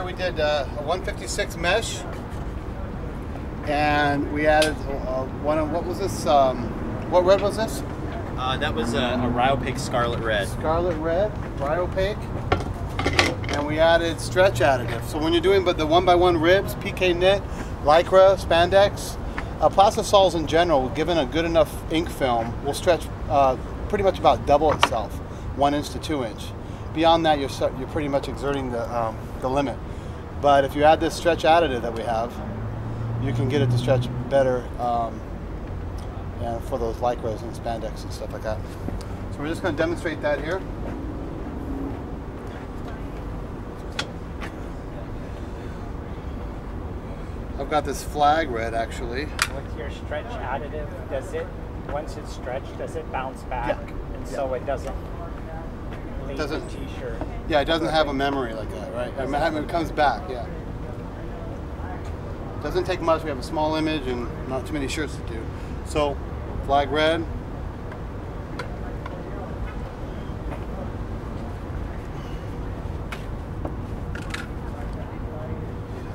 here we did a 156 mesh, and we added what was this? What red was this? That was a Ryonet Scarlet Red. Scarlet Red, Ryonet, and we added stretch additive. So when you're doing the 1x1 ribs, PK knit, lycra, spandex, plastisols in general, given a good enough ink film, will stretch pretty much about double itself, 1 inch to 2 inch. Beyond that, you're pretty much exerting the limit. But if you add this stretch additive that we have, you can get it to stretch better and for those lycras and spandex and stuff like that. So we're just going to demonstrate that here. I've got this flag red actually. With your stretch additive, once it's stretched, does it bounce back? Yeah. And so it doesn't leave the t-shirt? Yeah, it doesn't have a memory like that, right? I mean, it comes back, yeah. Doesn't take much. We have a small image and not too many shirts to do. So, flag red.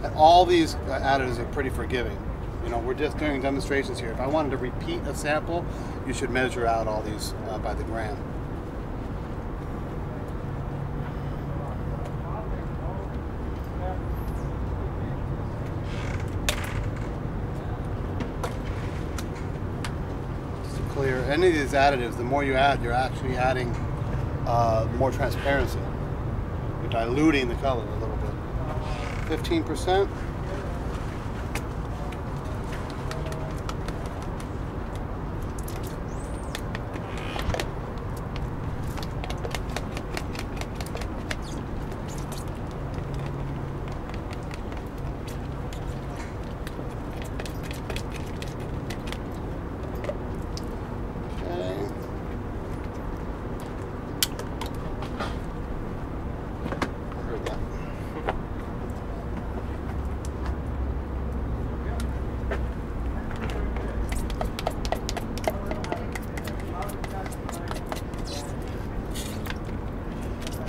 And all these additives are pretty forgiving. You know, we're just doing demonstrations here. If I wanted to repeat a sample, you should measure out all these by the gram. Clear. Any of these additives, the more you add, you're actually adding more transparency. You're diluting the color a little bit. 15%.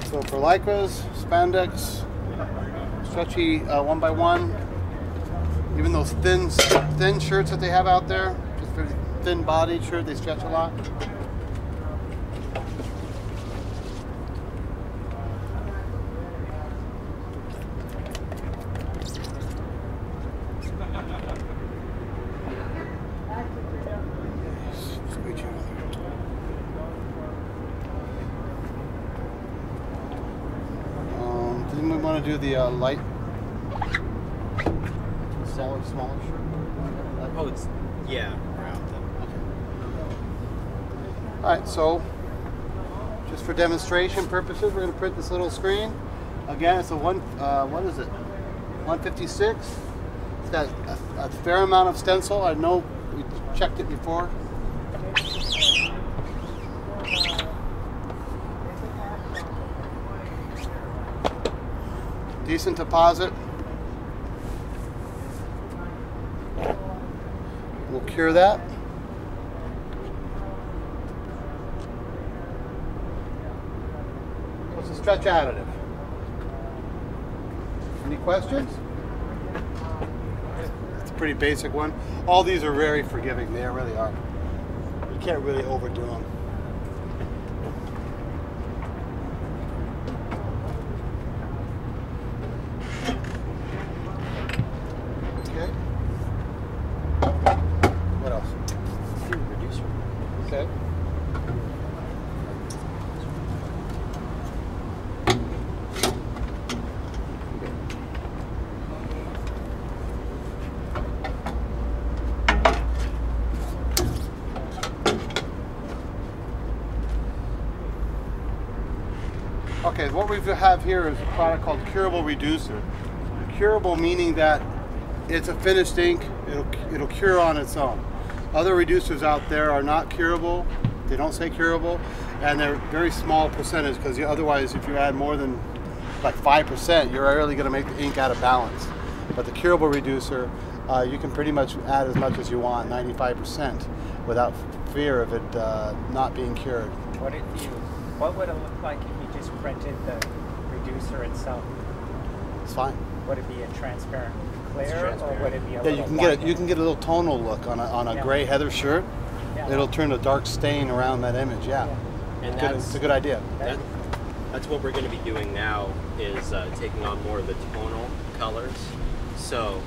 So for lycras, spandex, stretchy 1x1, even those thin shirts that they have out there, just very thin bodied shirt, they stretch a lot. Then we want to do the light, smaller shirt. Oh, it's, yeah, around them. Okay. All right, so just for demonstration purposes, we're going to print this little screen. Again, it's a what is it? 156. It's got a fair amount of stencil. I know we checked it before. Decent deposit. We'll cure that. What's a stretch additive? Any questions? It's a pretty basic one. All these are very forgiving. They really are. You can't really overdo them. What else? Reducer. Okay. Okay, what we have here is a product called Curable Reducer. Curable meaning that it's a finished ink, it'll cure on its own. Other reducers out there are not curable, they don't say curable, and they're very small percentage because otherwise if you add more than like 5%, you're really going to make the ink out of balance. But the curable reducer, you can pretty much add as much as you want, 95%, without fear of it not being cured. What would it look like if you just printed the reducer itself? It's fine. would it be a transparent clear, transparent. or would it be a Yeah, little you can white? get a little tonal look on a Yeah. gray heather shirt. Yeah. It'll turn a dark stain around that image. Yeah, And it's a good idea. That's what we're going to be doing now, is taking on more of the tonal colors. So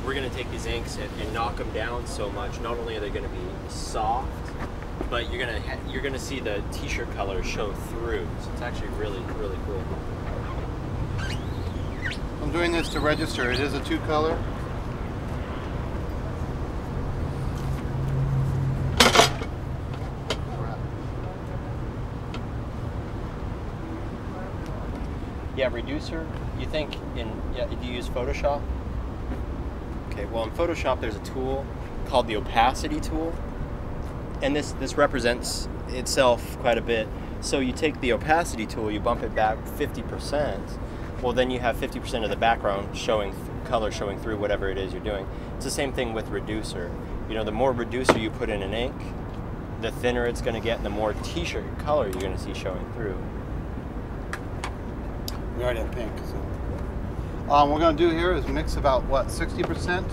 we're going to take these inks and knock them down so much. Not only are they going to be soft, but you're going to see the t-shirt color show through. So it's actually really, really cool. I'm doing this to register. It is a 2-color. Yeah, reducer. You think do you use Photoshop? Okay, well in Photoshop there's a tool called the opacity tool, and this represents itself quite a bit. So you take the opacity tool, you bump it back 50%. Well, then you have 50% of the background color showing through whatever it is you're doing. It's the same thing with reducer. You know, the more reducer you put in an ink, the thinner it's going to get, and the more t-shirt color you're going to see showing through. We already have pink. So. What we're going to do here is mix about, what, 60%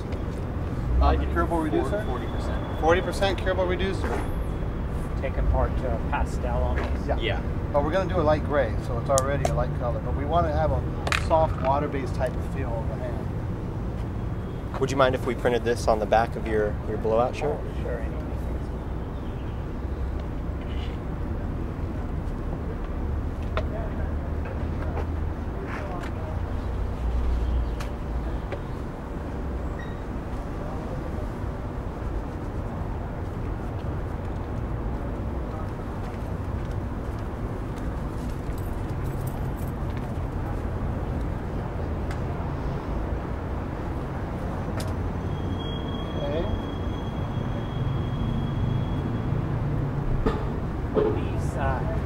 curable reducer? 40%. 40% curable reducer? Taken part to pastel on these. Yeah. But we're going to do a light gray, so it's already a light color. But we want to have a soft water-based type of feel of the hand. Would you mind if we printed this on the back of your blowout shirt? Oh, sure.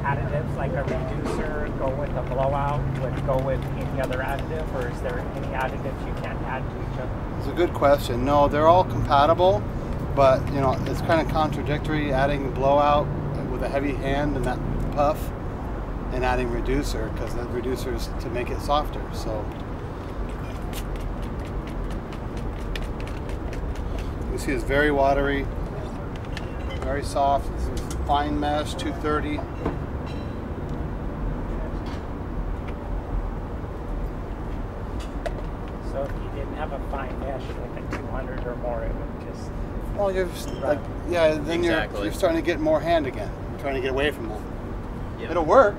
Additives like a reducer go with a blowout, would go with any other additive, or is there any additives you can't add to each other? It's a good question. No, they're all compatible, but you know, it's kind of contradictory adding blowout with a heavy hand and that puff and adding reducer, because the reducer is to make it softer. So you see it's very watery, very soft. This is fine mesh 230. So if you didn't have a fine mesh, like a 200 or more, it would just... Well, you're just, like, yeah, then Exactly. you're starting to get more hand again. You're trying to get away from that. Yeah. It'll work.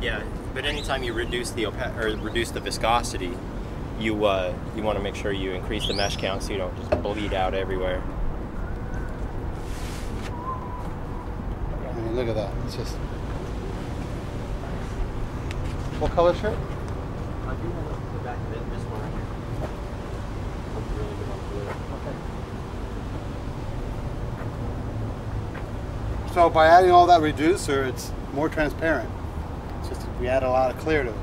Yeah, but anytime you reduce the reduce the viscosity, you want to make sure you increase the mesh count so you don't just bleed out everywhere. I mean, look at that. It's just. What color shirt? I do want to go back to this one right here. I'm really good on blue. Okay. So by adding all that reducer, it's more transparent. It's just we add a lot of clear to it.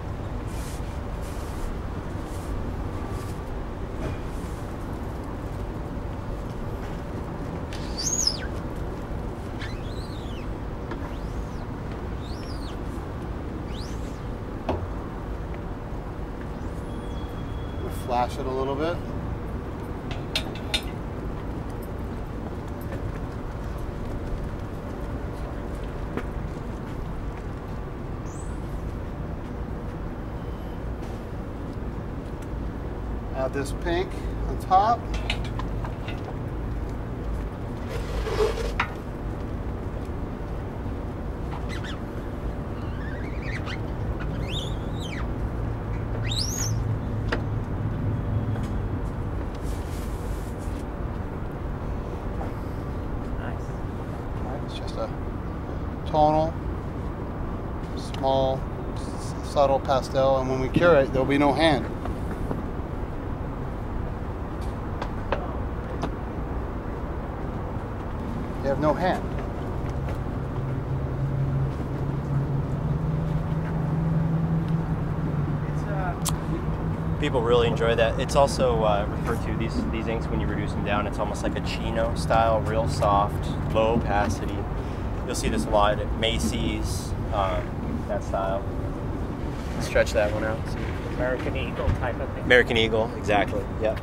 Flash it a little bit. Add this pink on top. It's just a tonal, small, subtle pastel, and when we cure it, there'll be no hand. You have no hand. People really enjoy that. It's also referred to, these inks, when you reduce them down, it's almost like a chino style, real soft, low opacity. You'll see this a lot at Macy's, that style. stretch that one out. American Eagle type of thing. American Eagle, exactly. Yep.